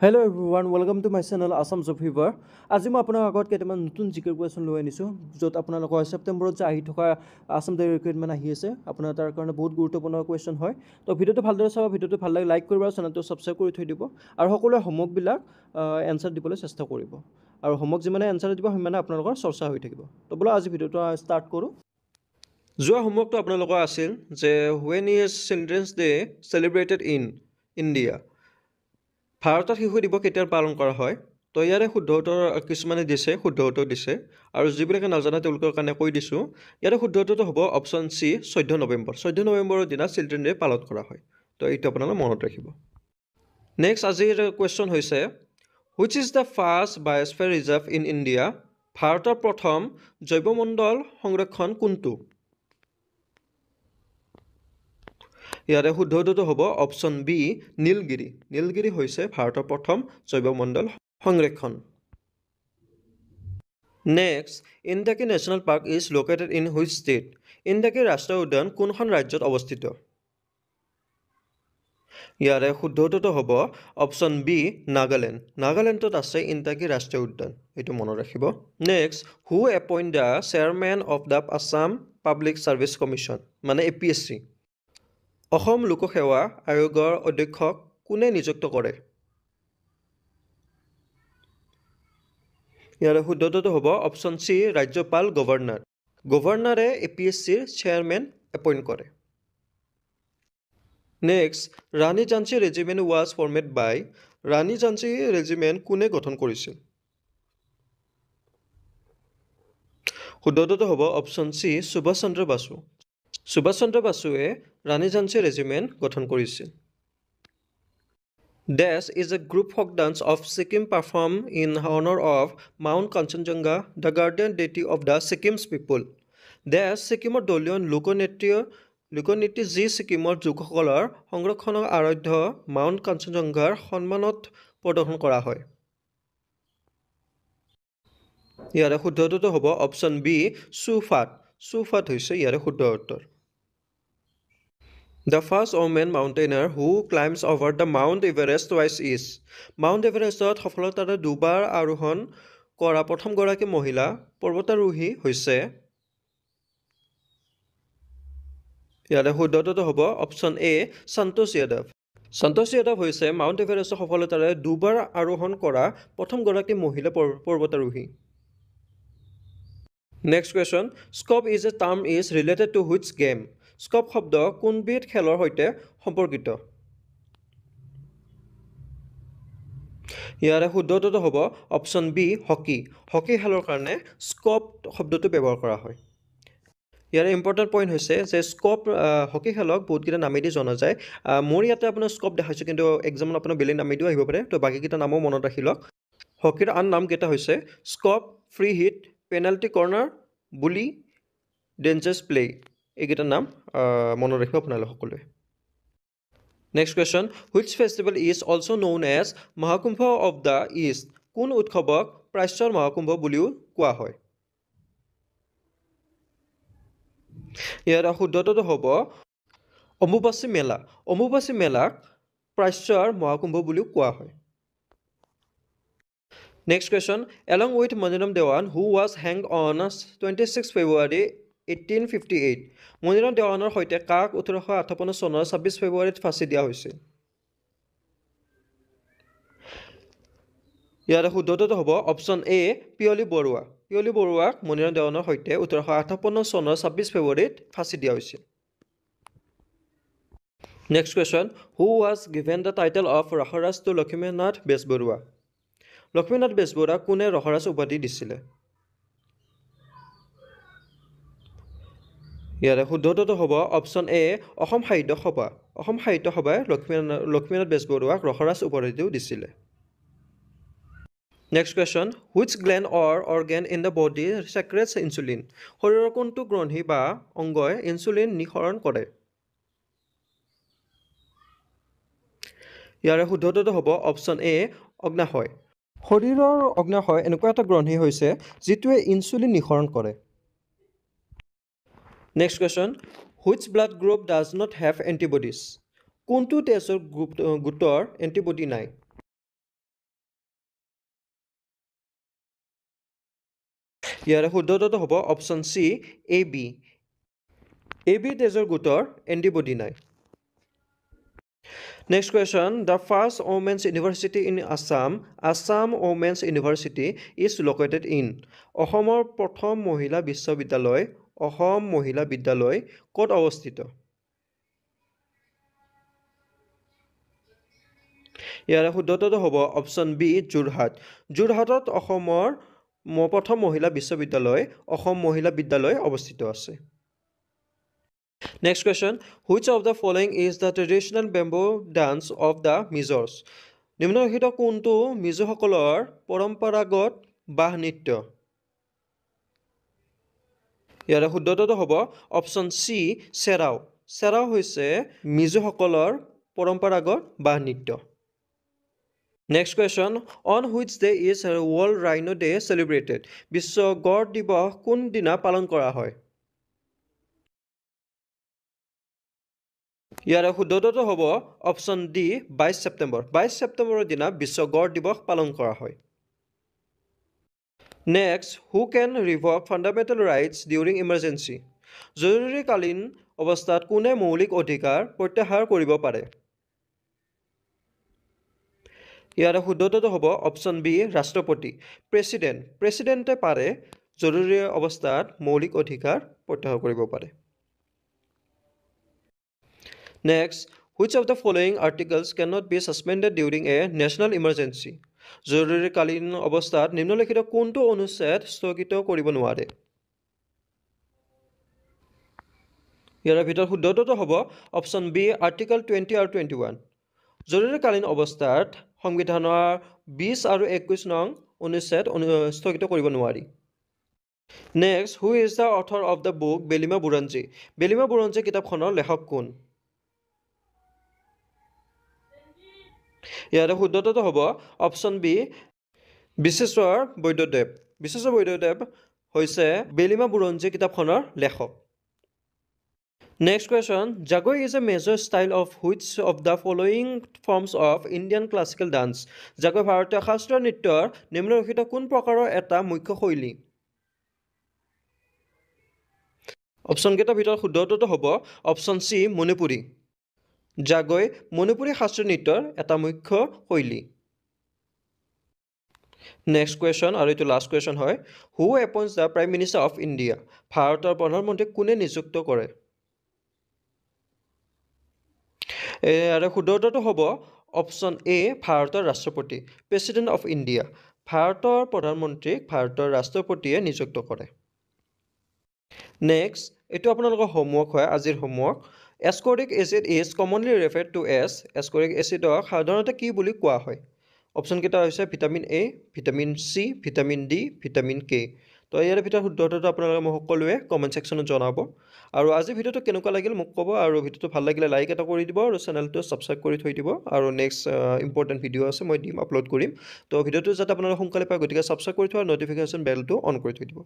Hello everyone, welcome to my channel Assam Job Fever. আজি মই আপোনাৰ আগত কেইটামান নতুন জিকেৰ কুৱেশ্যন লৈ আনিছোঁ য'ত আপোনালোকৰ ছেপ্টেম্বৰত যে আহি থকা আছাম ডে ৰিক্ৰুইটমেণ্ট আহি আছে আপোনাৰ তাৰ কাৰণে বহুত গুৰুত্বপূৰ্ণ কুৱেশ্যন হয় তো ভিডিঅ'টো ভালদৰে চাব ভিডিঅ'টো ভাল লাগে লাইক কৰিব আৰু চেনেলটো ছাবস্ক্ৰাইব কৰি থৈ দিব আৰু সকলোৱে হোমৱৰ্কবিলাক এনচাৰ দিবলৈ চেষ্টা কৰিব আৰু হোমৱৰ্ক যিমানে এনচাৰ দিব সিমানে আপোনালোকৰ চৰ্চা হৈ থাকিব তো বোলো আজি ভিডিঅ'টো ষ্টাৰ্ট কৰোঁ যোৱা হোমৱৰ্কটো আপোনালোকৰ আছিল যে when is children's day celebrated in India ভাৰতত শিশু দিৱস কেতিয়া পালন কৰা হয় তো ইয়াৰে শুদ্ধ উত্তৰ কিছুমানে দিছে শুদ্ধ উত্তৰ দিছে আৰু যিবিলাকে নাজানে তেওঁলোকৰ কাৰণে কৈ দিছোঁ ইয়াৰে শুদ্ধ উত্তৰটো হ'ব অপশ্যন চি 14 নৱেম্বৰ 14 নৱেম্বৰৰ দিনা চিলড্ৰেন ডে পালন কৰা হয় তো এইটো আপোনালোকে মনত ৰাখিব নেক্সট আজিৰ কুৱেশ্যন হৈছে which is the first biosphere reserve in India ভাৰতৰ প্ৰথম জৈৱমণ্ডল সংৰক্ষণ কোনটো ইয়াৰে শুদ্ধ উত্তৰটো হ'ব অপশ্যন বি নীলগিৰি নীলগিৰি হৈছে ভাৰতৰ প্ৰথম জৈৱমণ্ডল সংৰক্ষণ next Intanki national park is located in which state Intanki ৰাষ্ট্ৰীয় উদ্যান কোনখন ৰাজ্যত অৱস্থিত ইয়াৰে শুদ্ধ উত্তৰটো হ'ব অপশ্যন বি নাগালেণ্ড নাগালেণ্ডত আছে ইণ্ডাকি ৰাষ্ট্ৰীয় উদ্যান এইটো মনত ৰাখিব next who appoint the chairman of the Assam public service commission মানে APSC অসম লোকসেৱা আয়োগৰ অধ্যক্ষক কোনে নিযুক্ত কৰে ইয়াৰে শুদ্ধ উত্তৰটো হ'ব অপশ্যন চি ৰাজ্যপাল গভৰ্ণৰে APSCৰ চেয়াৰমেন এপইণ্ট কৰে next Rani Jhansi regiment was formed by Rani Jhansi regiment কোনে গঠন কৰিছিল শুদ্ধ উত্তৰটো হ'ব অপশ্যন চি সুভাষ চন্দ্ৰ বাসুৱে ৰাণী ঝান্সী ৰেজিমেণ্ট গঠন কৰিছিল Dash is a group folk dance of Sikkim performed in honor of Mount Kanchenjunga, the guardian deity of the Sikkim's people. Dash ছিকিমৰ দলীয় লোকনৃত্য যি ছিকিমৰ লোকসকলৰ সংৰক্ষণৰ আৰাধ্য মাউণ্ট কাঞ্চনজংঘাৰ সন্মানত প্ৰদৰ্শন কৰা হয় ইয়াৰে শুদ্ধ উত্তৰটো হ'ব অপশ্যন বি চুফাট হৈছে ইয়াৰে শুদ্ধ উত্তৰ The first woman mountaineer who climbs over the Mount Everest twice is Mount Everestত সফলতাৰে দুবাৰ আৰোহণ কৰা প্ৰথমগৰাকী মহিলা পৰ্বতাৰোহী হৈছে ইয়াৰে শুদ্ধ উত্তৰটো হ'ব অপশ্যন এ সন্তোষ যাদৱ হৈছে মাউণ্ট এভাৰেষ্টৰ সফলতাৰে দুবাৰ আৰোহণ কৰা প্ৰথমগৰাকী মহিলা পৰ্বতাৰোহী next question scoop is a term is related to which game scoop শব্দ কোনবিধ খেলৰ সৈতে সম্পৰ্কিত ইয়াৰে শুদ্ধ উত্তৰটো হ'ব অপশ্যন বি হকী খেলৰ কাৰণে স্কপ শব্দটো ব্যৱহাৰ কৰা হয় ইয়াৰে ইম্পৰ্টেণ্ট পইণ্ট হৈছে যে স্কপ হকী খেলক বহুতকেইটা নামেদি জনা যায় মোৰ ইয়াতে আপোনাৰ স্কপ দেখাইছোঁ কিন্তু এক্সামত আপোনাৰ বেলেগ নামেদিও আহিব পাৰে তো বাকীকেইটা নামো মনত ৰাখি লওক হকীৰ আন নামকেইটা হৈছে scoop free hit penalty corner বুলি ডেঞ্জাৰাছ প্লে এইকেইটা নাম মনত ৰাখিব আপোনালোক সকলোৱে next question which festival is also' known as Mahakumbh of the east কোন উৎসৱক প্ৰাচ্যৰ মহাকুম্ভ বুলিও কোৱা হয় ইয়াৰ শুদ্ধ উত্তৰটো হ'ব অম্বুবাচী মেলাক প্ৰাচ্যৰ মহাকুম্ভ বুলিও কোৱা হয় next question along with Maniram Dewan who was hanged on 26 February 1858 Maniram দেৱানৰ সৈতে কাক 1858 চনৰ 26 ফেব্ৰুৱাৰীত ফাঁচি দিয়া হৈছিল ইয়াৰে শুদ্ধ উত্তৰটো হ'ব অপশ্যন এ পিয়লি বৰুৱাক মণিৰাম দেৱানৰ সৈতে 1858 চনৰ 26 ফেব্ৰুৱাৰীত ফাঁচি দিয়া হৈছিল next question who was given the title of Rasaraj to Lakshminath বেজবৰুৱাক কোনে ৰসৰাজ উপাধি দিছিলে ইয়াৰে শুদ্ধ উত্তৰটো হ'ব অপশ্যন এ অসম সাহিত্য সভাই লক্ষ্মীনাথ বেজবৰুৱাক ৰসৰাজ উপাধিও দিছিলে next question which gland or organ in the body secretes insulin শৰীৰৰ কোনটো গ্ৰন্থি বা অংগই ইনচুলিন নিঃসৰণ কৰে ইয়াৰে শুদ্ধ উত্তৰটো হ'ব অপশ্যন এ অগ্নাশয় শৰীৰৰ অগ্নাশয় এনেকুৱা এটা গ্ৰন্থি হৈছে যিটোৱে ইনচুলিন নিঃসৰণ কৰে next question which blood group does not have antibodies কোনটো তেজৰ গোটৰ এণ্টিবডি নাই ইয়াৰে শুদ্ধটো হ'ব অপশ্যন চি AB AB তেজৰ গোটৰ এণ্টিবডি নাই Next question. The first women's university in Assam, Assam Women's University, is located in অসমৰ প্ৰথম মহিলা বিশ্ববিদ্যালয় অসম মহিলা বিদ্যালয় ক'ত অৱস্থিত ইয়াৰ শুদ্ধটো হ'ব অপশ্যন বি যোৰহাট যোৰহাটত অসমৰ প্ৰথম মহিলা বিশ্ববিদ্যালয় অসম মহিলা বিদ্যালয় অৱস্থিত আছে Next question. Which of the following is the traditional bamboo dance of the Mizos? নিম্নলিখিত কোনটো মিজোসকলৰ পৰম্পৰাগত বাঁহ নৃত্য ইয়াৰ শুদ্ধটো হ'ব অপশ্যন চি চেৰাও চেৰাও হৈছে মিজোসকলৰ পৰম্পৰাগত বাঁহ নৃত্য Next question. On which day is World Rhino Day celebrated? বিশ্ব গড় দিৱস কোন দিনা পালন কৰা হয় ইয়াৰ শুদ্ধটো হ'ব অপশ্যন ডি 22 ছেপ্টেম্বৰ 22 ছেপ্টেম্বৰৰ দিনা বিশ্ব গড় দিৱস পালন কৰা হয় next who can revoke fundamental rights during emergency জৰুৰীকালীন অৱস্থাত কোনে মৌলিক অধিকাৰ প্ৰত্যাহাৰ কৰিব পাৰে ইয়াৰ শুদ্ধটো হ'ব অপশ্যন বি ৰাষ্ট্ৰপতি প্ৰেছিডেণ্টে পাৰে জৰুৰী অৱস্থাত মৌলিক অধিকাৰ প্ৰত্যাহাৰ কৰিব পাৰে Next, which of the following articles cannot be suspended during a national emergency? জৰুৰীকালীন অৱস্থাত নিম্নলিখিত কোনটো অনুচ্ছেদ স্থগিত কৰিব নোৱাৰে ইয়াৰ ভিতৰত শুদ্ধটো হ'ব অপশ্যন বি আৰ্টিকল 20 আৰু 21 জৰুৰীকালীন অৱস্থাত সংবিধানৰ 20 আৰু 21 নং অনুচ্ছেদ স্থগিত কৰিব নোৱাৰি Next, who is the author of the book বেলিমা বুৰঞ্জী কিতাপখনৰ লেখক কোন ইয়াৰ শুদ্ধটো হ'ব অপশ্যন বি বিশ্বেশ্বৰ বৈদ্যদেৱ হৈছে বেলিমা বুৰঞ্জী কিতাপখনৰ লেখক Next question. Jagoi is a major style of which of the following forms of Indian classical dance? Jagoi ভাৰতীয় শাস্ত্ৰীয় নৃত্যৰ নিম্নলিখিত কোন প্ৰকাৰৰ এটা মুখ্য শৈলী অপশ্যন কেইটাৰ ভিতৰত শুদ্ধটো হ'ব অপশ্যন চি মণিপুৰী জাগৈ মণিপুৰী শাস্ত্ৰীয় নৃত্যৰ এটা মুখ্য শৈলী নেক্সট কুৱেশ্যন আৰু এইটো লাষ্ট কুৱেশ্যন হয় who appoints the prime minister of India ভাৰতৰ প্ৰধানমন্ত্ৰীক কোনে নিযুক্ত কৰে আৰু শুদ্ধটো হ'ব অপশ্যন এ ভাৰতৰ ৰাষ্ট্ৰপতি প্ৰেছিডেণ্ট অফ ইণ্ডিয়া ভাৰতৰ প্ৰধানমন্ত্ৰীক ভাৰতৰ ৰাষ্ট্ৰপতিয়ে নিযুক্ত কৰে নেক্সট এইটো আপোনালোকৰ হোমৱৰ্ক হয় আজিৰ homework Ascorbic acid is commonly referred to as ascorbic acid সাধাৰণতে কি বুলি কোৱা হয় অপশ্যন কেইটা হৈছে vitamin A vitamin C vitamin D vitamin K তো ইয়াৰ ভিতৰত শুদ্ধটো আপোনালোকে মোক সকলোৱে কমেণ্ট ছেকশ্যনত জনাব আৰু আজি ভিডিঅ'টো কেনেকুৱা লাগিল মোক ক'ব আৰু ভিডিঅ'টো ভাল লাগিলে লাইক এটা কৰি দিব আৰু চেনেলটো ছাবস্ক্ৰাইব কৰি থৈ দিব আৰু নেক্সট ইম্পৰ্টেণ্ট ভিডিঅ' আছে মই দিম আপলোড কৰিম তো ভিডিঅ'টো যাতে আপোনালোকে সোনকালে পায় গতিকে ছাবস্ক্ৰাইব কৰি থোৱা ন'টিফিকেশ্যন বেলটো অন কৰি থৈ দিব